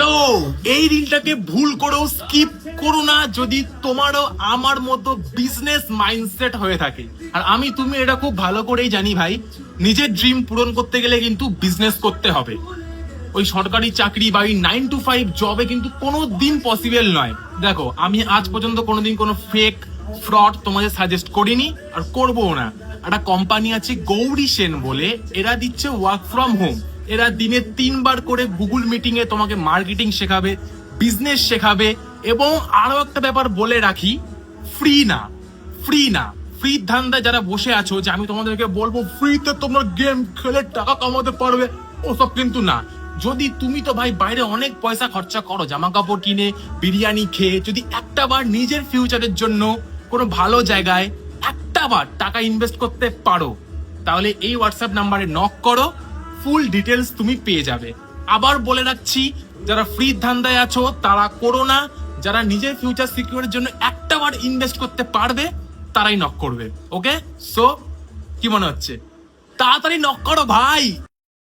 Hello, এই রিলটাকে ভুল করেও স্কিপ করো না যদি তোমারও আমার মতো বিজনেস মাইন্ডসেট হয়ে থাকে। আর তুমি এটা খুব ভালো করেই জানি ভাই, নিজের ড্রিম পূরণ করতে গেলে কিন্তু বিজনেস করতে হবে। ওই সরকারি চাকরি বা 9 to 5 জবে কিন্তু কোনো দিন পসিবল নয়। দেখো, আমি আজ পর্যন্ত কোনোদিন কোনো ফেক ফ্রড তোমাদের সাজেস্ট করিনি আর করবো না। একটা কোম্পানি আছে গৌরী সেন বলে, এরা দিচ্ছে ওয়ার্ক ফ্রম হোম। এরা দিনে 3 বার করে গুগল মিটিং এ তোমাকে মার্কেটিং শেখাবে, বিজনেস শেখাবে। এবং আরো একটা ব্যাপার বলে রাখি, ফ্রি না। ফ্রি ধান্দা যারা বসে আছো যে আমি তোমাদেরকে বলবো ফ্রিতে তোমরা গেম খেলে টাকা কামাতে পারবে, ওসব কিন্তু না। যদি তুমি তো ভাই বাইরে অনেক পয়সা খরচা করো জামা কাপড় কিনে, বিরিয়ানি খেয়ে, যদি একটা বার নিজের ফিউচারের জন্য কোনো ভালো জায়গায় একটা বার টাকা ইনভেস্ট করতে পারো, তাহলে এই হোয়াটসঅ্যাপ নাম্বারে নক করো, ফুল ডিটেলস তুমি পেয়ে যাবে। আবার বলে রাখছি, যারা ফ্রি ধান্দায় আছো তারা করো না। যারা নিজের ফিউচার সিকিউরের জন্য একটা বার ইনভেস্ট করতে পারবে তারাই নক করবে। ওকে, সো কি মনে হচ্ছে? তাড়াতাড়ি নক করো ভাই।